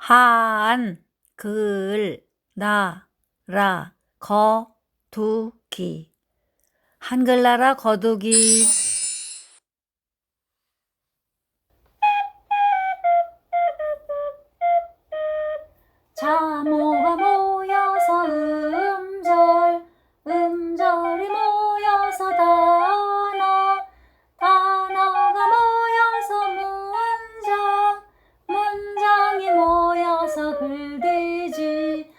한, 글, 나, 라, 거, 두, 기. 한글나라 거두기. 자모가 모여서 음절이 모여서 단어가 모여서 문장이 모여서 글되지.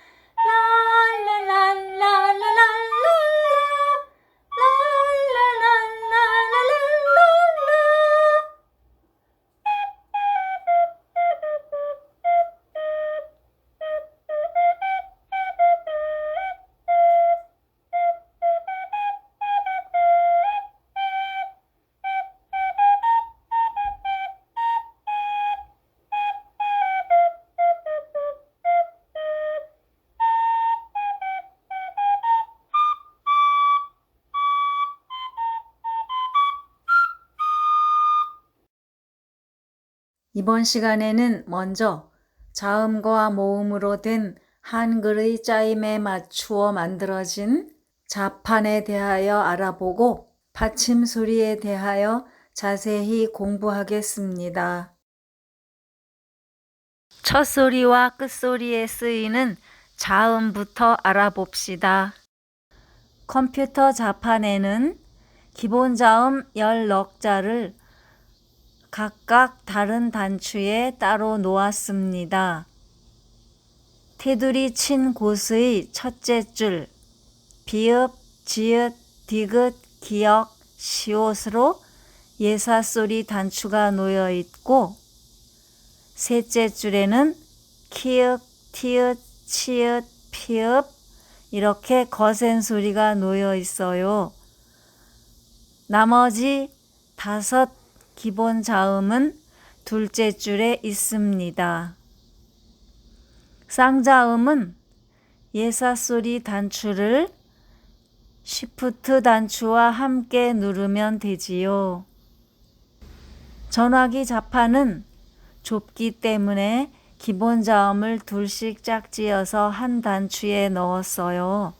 이번 시간에는 먼저 자음과 모음으로 된 한글의 짜임에 맞추어 만들어진 자판에 대하여 알아보고 받침 소리에 대하여 자세히 공부하겠습니다. 첫 소리와 끝 소리에 쓰이는 자음부터 알아봅시다. 컴퓨터 자판에는 기본 자음 10넉자를 각각 다른 단추에 따로 놓았습니다. 테두리 친 곳의 첫째 줄, 비읍, 지읒, 디귿, 기역, 시옷으로 예사소리 단추가 놓여 있고, 셋째 줄에는 키읔, 티읕, 치읓, 피읍 이렇게 거센 소리가 놓여 있어요. 나머지 5 기본 자음은 둘째 줄에 있습니다. 쌍자음은 예사소리 단추를 쉬프트 단추와 함께 누르면 되지요. 전화기 자판은 좁기 때문에 기본 자음을 둘씩 짝지어서 한 단추에 넣었어요.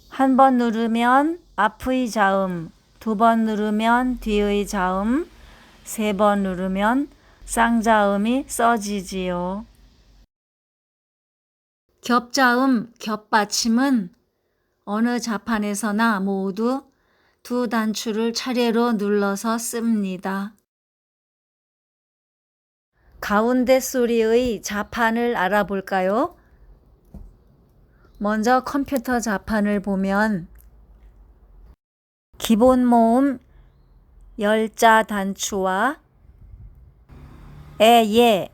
한 번 누르면 앞의 자음, 2번 누르면 뒤의 자음, 3번 누르면 쌍자음이 써지지요. 겹자음, 겹받침은 어느 자판에서나 모두 2 단추를 차례로 눌러서 씁니다. 가운데 소리의 자판을 알아볼까요? 먼저 컴퓨터 자판을 보면 기본 모음 10자 단추와 에예,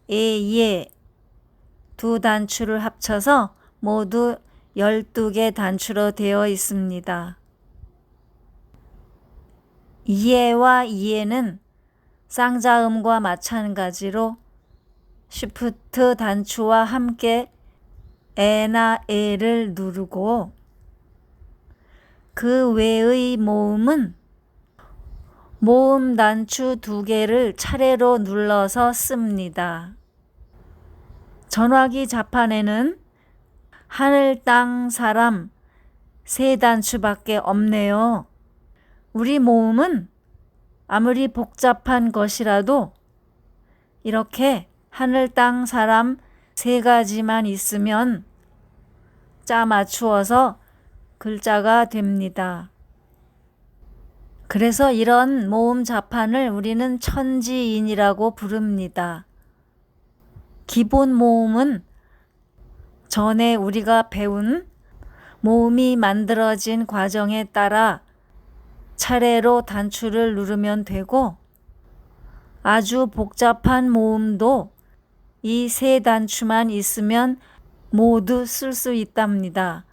에예 2 단추를 합쳐서 모두 12개 단추로 되어 있습니다. 이에와 이에는 쌍자음과 마찬가지로 쉬프트 단추와 함께 에나 에를 누르고, 그 외의 모음은 모음 단추 2개를 차례로 눌러서 씁니다. 전화기 자판에는 하늘, 땅, 사람 3 단추밖에 없네요. 우리 모음은 아무리 복잡한 것이라도 이렇게 하늘, 땅, 사람 3가지만 있으면 짜 맞추어서 글자가 됩니다. 그래서 이런 모음 자판을 우리는 천지인이라고 부릅니다. 기본 모음은 전에 우리가 배운 모음이 만들어진 과정에 따라 차례로 단추를 누르면 되고, 아주 복잡한 모음도 이 3 단추만 있으면 모두 쓸 수 있답니다.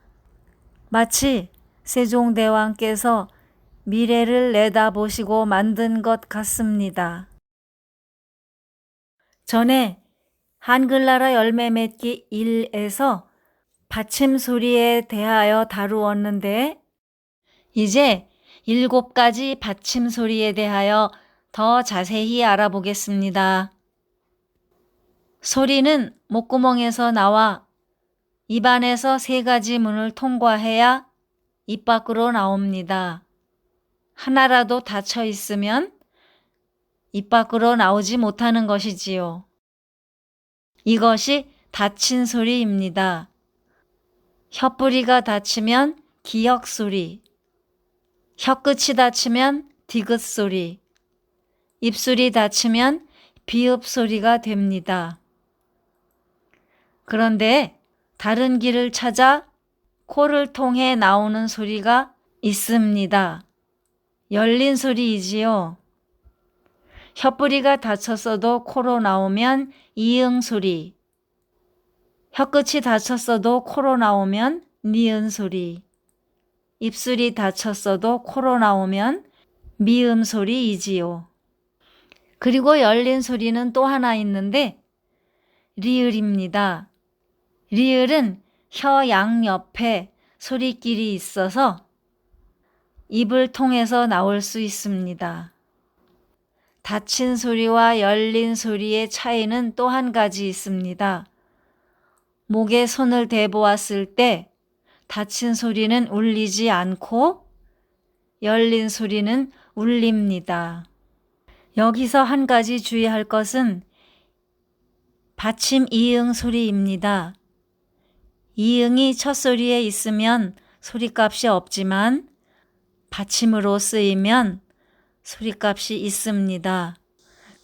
마치 세종대왕께서 미래를 내다보시고 만든 것 같습니다. 전에 한글나라 열매 맺기 1에서 받침 소리에 대하여 다루었는데, 이제 7가지 받침 소리에 대하여 더 자세히 알아보겠습니다. 소리는 목구멍에서 나와 입안에서 3가지 문을 통과해야 입 밖으로 나옵니다. 하나라도 닫혀 있으면 입 밖으로 나오지 못하는 것이지요. 이것이 닫힌 소리입니다. 혀뿌리가 닫히면 기역 소리, 혀끝이 닫히면 디귿 소리, 입술이 닫히면 비읍 소리가 됩니다. 그런데 다른 길을 찾아 코를 통해 나오는 소리가 있습니다. 열린 소리이지요. 혀뿌리가 닫혔어도 코로 나오면 이응 소리, 혀끝이 닫혔어도 코로 나오면 니은 소리, 입술이 닫혔어도 코로 나오면 미음 소리이지요. 그리고 열린 소리는 또 하나 있는데 리을입니다. 리을은 혀 양옆에 소리끼리 있어서 입을 통해서 나올 수 있습니다. 닫힌 소리와 열린 소리의 차이는 또 한 가지 있습니다. 목에 손을 대보았을 때 닫힌 소리는 울리지 않고 열린 소리는 울립니다. 여기서 한 가지 주의할 것은 받침 이응 소리입니다. 이응이 첫 소리에 있으면 소리값이 없지만 받침으로 쓰이면 소리값이 있습니다.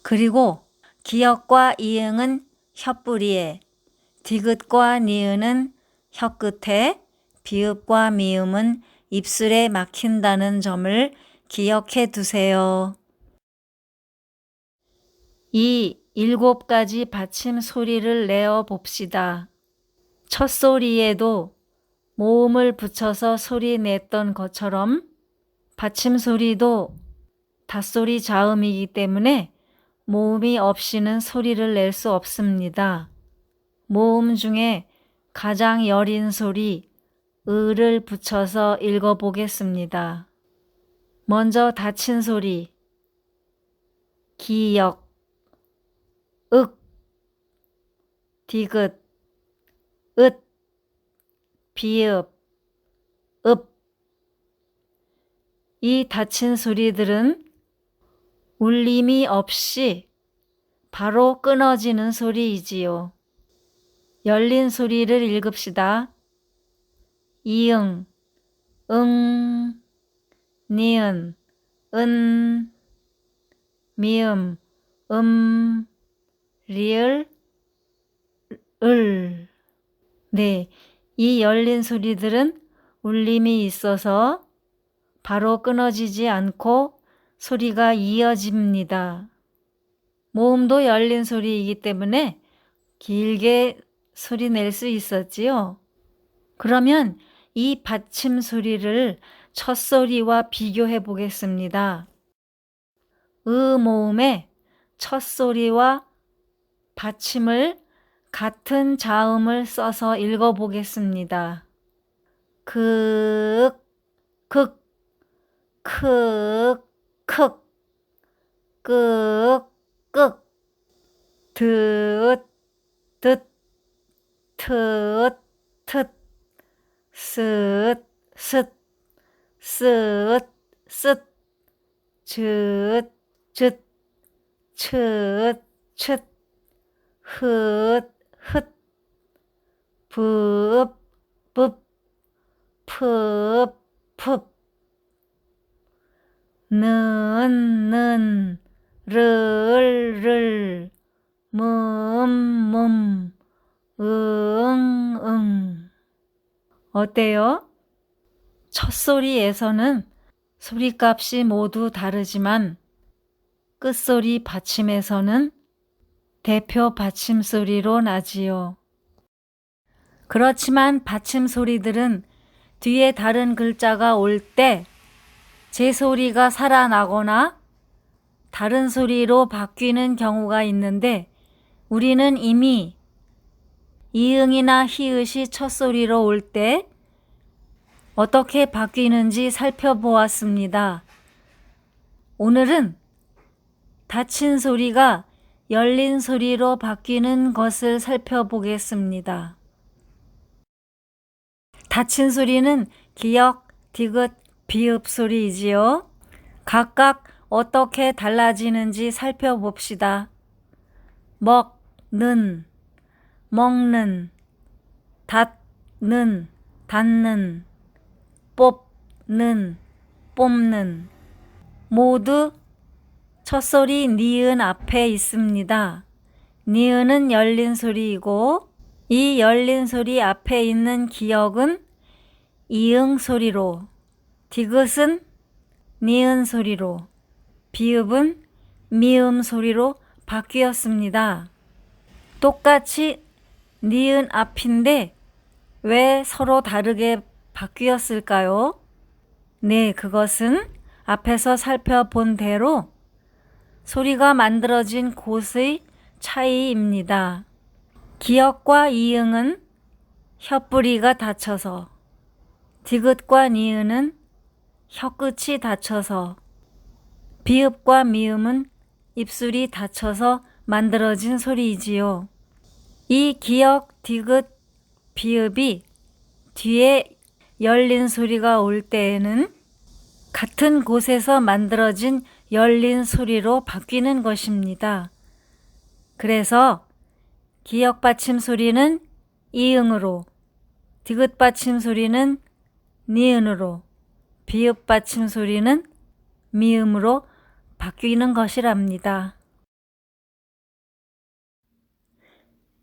그리고 기역과 이응은 혀뿌리에, 디귿과 니은은 혀끝에, 비읍과 미음은 입술에 막힌다는 점을 기억해 두세요. 이 7가지 받침 소리를 내어 봅시다. 첫 소리에도 모음을 붙여서 소리 냈던 것처럼 받침 소리도 닷소리 자음이기 때문에 모음이 없이는 소리를 낼 수 없습니다. 모음 중에 가장 여린 소리 을을 붙여서 읽어보겠습니다. 먼저 닫힌 소리 기역, 윽, 디귿, 읒, 비읍, 읍. 이 닫힌 소리들은 울림이 없이 바로 끊어지는 소리이지요. 열린 소리를 읽읍시다. 이응, 응, 니은, 은, 미음, 리을, 을. 네, 이 열린 소리들은 울림이 있어서 바로 끊어지지 않고 소리가 이어집니다. 모음도 열린 소리이기 때문에 길게 소리 낼 수 있었지요. 그러면 이 받침 소리를 첫 소리와 비교해 보겠습니다. 모음의 첫 소리와 받침을 같은 자음을 써서 읽어보겠습니다. 극, 극, 크, 크, 끄, 끄, 드, 드, 트, 트, 스, 스, 스, 스, 즈, 즈, 츠, 츠, 흑, 흑, 붓, 붓, 풋, 풋, 는, 를, 문, 응. 어때요? 첫 소리에서는 소리값이 모두 다르지만 끝소리 받침에서는 대표 받침 소리로 나지요. 그렇지만 받침 소리들은 뒤에 다른 글자가 올 때 제 소리가 살아나거나 다른 소리로 바뀌는 경우가 있는데 우리는 이미 이응이나 히읗이 첫 소리로 올 때 어떻게 바뀌는지 살펴보았습니다. 오늘은 닫힌 소리가 열린 소리로 바뀌는 것을 살펴보겠습니다. 닫힌 소리는 기역, 디귿, 비읍 소리이지요. 각각 어떻게 달라지는지 살펴봅시다. 먹는, 먹는, 닫는, 닫는, 뽑는, 뽑는 모두 첫소리 니은 앞에 있습니다. 니은은 열린 소리이고 이 열린 소리 앞에 있는 기역은 이응 소리로, 디귿은 니은 소리로, 비읍은 미음 소리로 바뀌었습니다. 똑같이 니은 앞인데 왜 서로 다르게 바뀌었을까요? 네, 그것은 앞에서 살펴본 대로 소리가 만들어진 곳의 차이입니다. 기역과 이응은 혀뿌리가 닫혀서, 디귿과 니은은 혀끝이 닫혀서, 비읍과 미음은 입술이 닫혀서 만들어진 소리이지요. 이 기역, 디귿, 비읍이 뒤에 열린 소리가 올 때에는 같은 곳에서 만들어진 열린 소리로 바뀌는 것입니다. 그래서 기역 받침 소리는 이응으로, 디귿 받침 소리는 니은으로, 비읍 받침 소리는 미음으로 바뀌는 것이랍니다.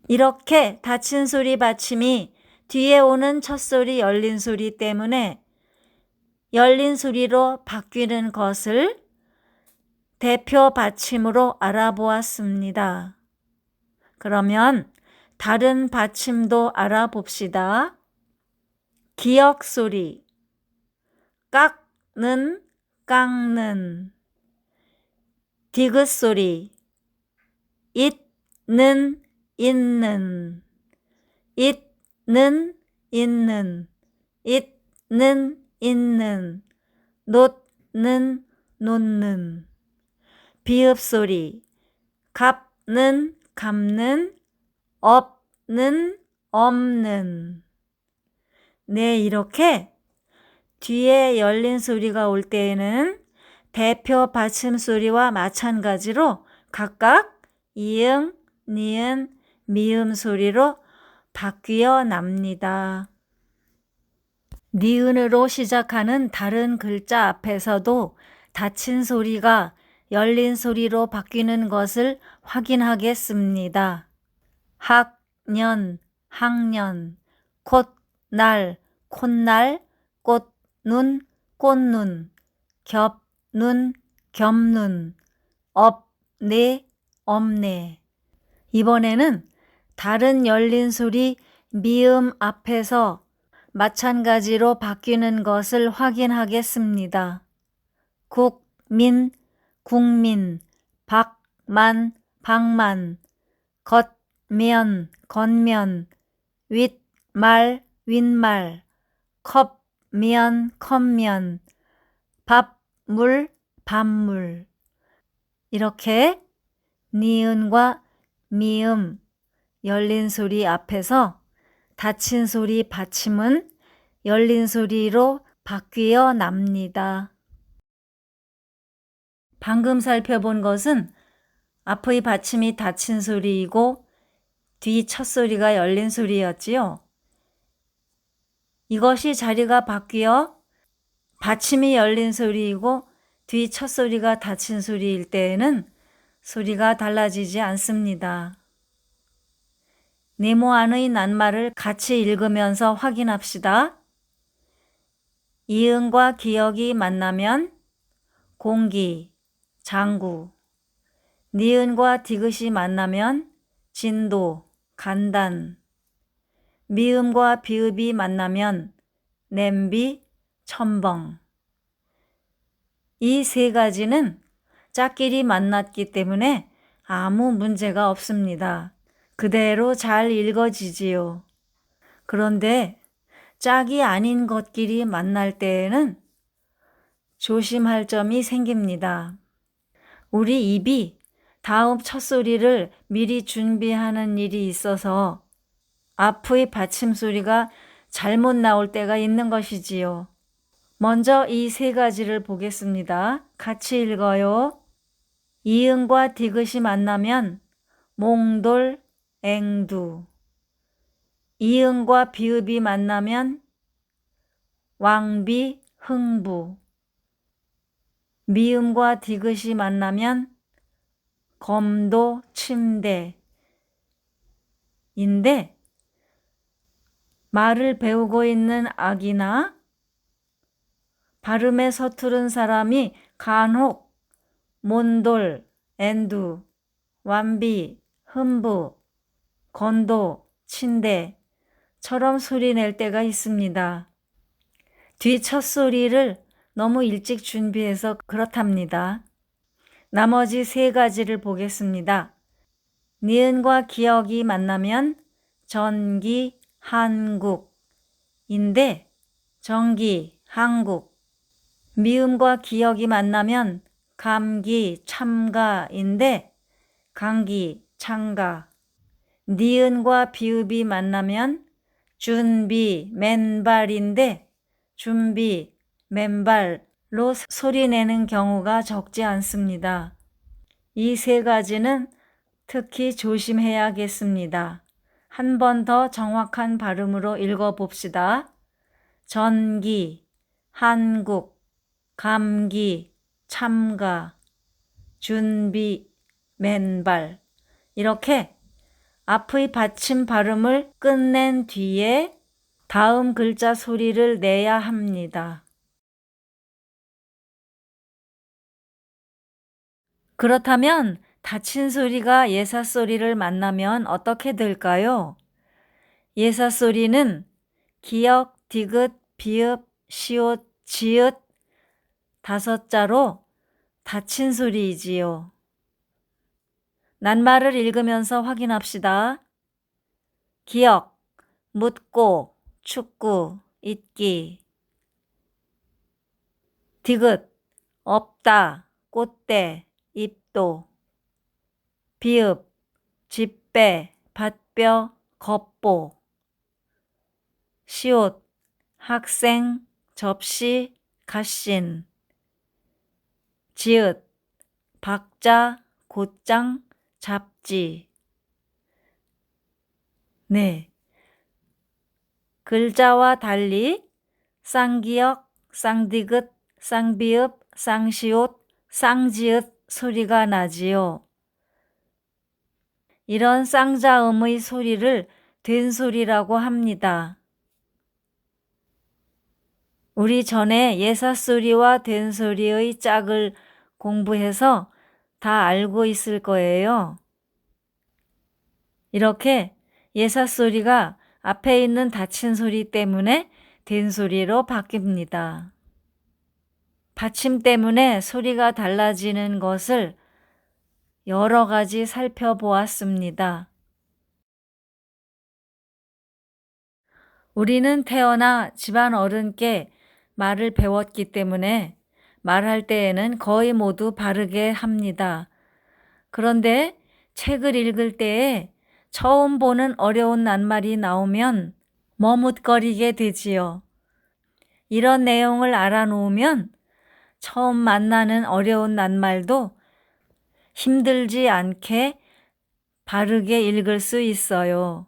이렇게 닫힌 소리 받침이 뒤에 오는 첫 소리 열린 소리 때문에 열린 소리로 바뀌는 것을 대표 받침으로 알아보았습니다. 그러면 다른 받침도 알아봅시다. 기역 소리, 깎는, 깎는, 디귿 소리, 있는, 있는, 있는, 있는, 있는, 있는, 놓는, 놓는, 비읍 소리, 갚는, 갚는, 없는, 없는. 네, 이렇게 뒤에 열린 소리가 올 때에는 대표 받침 소리와 마찬가지로 각각 이응, 니은, 미음 소리로 바뀌어 납니다. 니은으로 시작하는 다른 글자 앞에서도 닫힌 소리가 열린 소리로 바뀌는 것을 확인하겠습니다. 학년, 학년, 콧날, 콧날, 꽃눈, 꽃눈, 겹눈, 겹눈, 업네, 업네. 이번에는 다른 열린 소리 미음 앞에서 마찬가지로 바뀌는 것을 확인하겠습니다. 국민, 국민, 박만, 박만, 겉면, 겉면, 윗말, 윗말, 컵면, 컵면, 밥물, 밥물. 이렇게 니은과 미음, 열린 소리 앞에서 닫힌 소리 받침은 열린 소리로 바뀌어 납니다. 방금 살펴본 것은 앞의 받침이 닫힌 소리이고 뒤 첫 소리가 열린 소리였지요. 이것이 자리가 바뀌어 받침이 열린 소리이고 뒤 첫 소리가 닫힌 소리일 때에는 소리가 달라지지 않습니다. 네모 안의 낱말을 같이 읽으면서 확인합시다. 이응과 기역이 만나면 공기, 장구, 니은과 디귿이 만나면 진도, 간단, 미음과 비읍이 만나면 냄비, 첨벙. 이 세 가지는 짝끼리 만났기 때문에 아무 문제가 없습니다. 그대로 잘 읽어지지요. 그런데 짝이 아닌 것끼리 만날 때에는 조심할 점이 생깁니다. 우리 입이 다음 첫 소리를 미리 준비하는 일이 있어서 앞의 받침 소리가 잘못 나올 때가 있는 것이지요. 먼저 이 세 가지를 보겠습니다. 같이 읽어요. 이응과 디귿이 만나면 몽돌, 앵두. 이응과 비읍이 만나면 왕비, 흥부. 미음과 디귿이 만나면 검도, 침대. 인데 말을 배우고 있는 아기나 발음에 서투른 사람이 간혹 몬돌, 앤두, 완비, 흠부, 건도, 침대처럼 소리 낼 때가 있습니다. 뒤 첫 소리를 너무 일찍 준비해서 그렇답니다. 나머지 세 가지를 보겠습니다. 니은과 기역이 만나면 전기, 한국인데 전기, 한국. 미음과 기역이 만나면 감기, 참가인데 감기, 참가. 니은과 비읍이 만나면 준비, 맨발인데 준비, 맨발로 소리 내는 경우가 적지 않습니다. 이 세 가지는 특히 조심해야겠습니다. 한 번 더 정확한 발음으로 읽어봅시다. 전기, 한국, 감기, 참가, 준비, 맨발. 이렇게 앞의 받침 발음을 끝낸 뒤에 다음 글자 소리를 내야 합니다. 그렇다면 닫힌 소리가 예사 소리를 만나면 어떻게 될까요? 예사 소리는 기역, 디귿, 비읍, 시옷, 지읒 다섯 자로 닫힌 소리이지요. 낱말을 읽으면서 확인합시다. 기역, 묻고, 축구, 잊기. 디귿, 없다, 꽃대, 입도. 비읍, 집배, 밭벼, 겉보. 시옷, 학생, 접시, 갓신. 지읒, 박자, 곧장, 잡지. 네. 글자와 달리 쌍기역, 쌍디귿, 쌍비읍, 쌍시옷, 쌍지읒 소리가 나지요. 이런 쌍자음의 소리를 된소리라고 합니다. 우리 전에 예사소리와 된소리의 짝을 공부해서 다 알고 있을 거예요. 이렇게 예사소리가 앞에 있는 닫힌 소리 때문에 된소리로 바뀝니다. 받침 때문에 소리가 달라지는 것을 여러 가지 살펴보았습니다. 우리는 태어나 집안 어른께 말을 배웠기 때문에 말할 때에는 거의 모두 바르게 합니다. 그런데 책을 읽을 때에 처음 보는 어려운 낱말이 나오면 머뭇거리게 되지요. 이런 내용을 알아놓으면 처음 만나는 어려운 낱말도 힘들지 않게 바르게 읽을 수 있어요.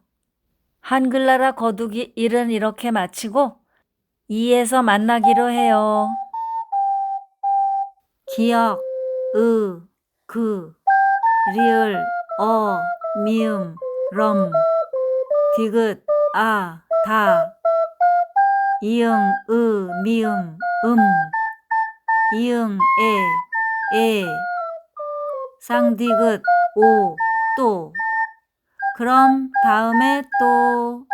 한글나라 거두기 1은 이렇게 마치고 2에서 만나기로 해요. 기역, 으, 그, 리을, 어, 미음, 럼, 디귿, 아, 다, 이응, 으, 미음, 이응, 에, 쌍디귿, 오, 또. 그럼 다음에 또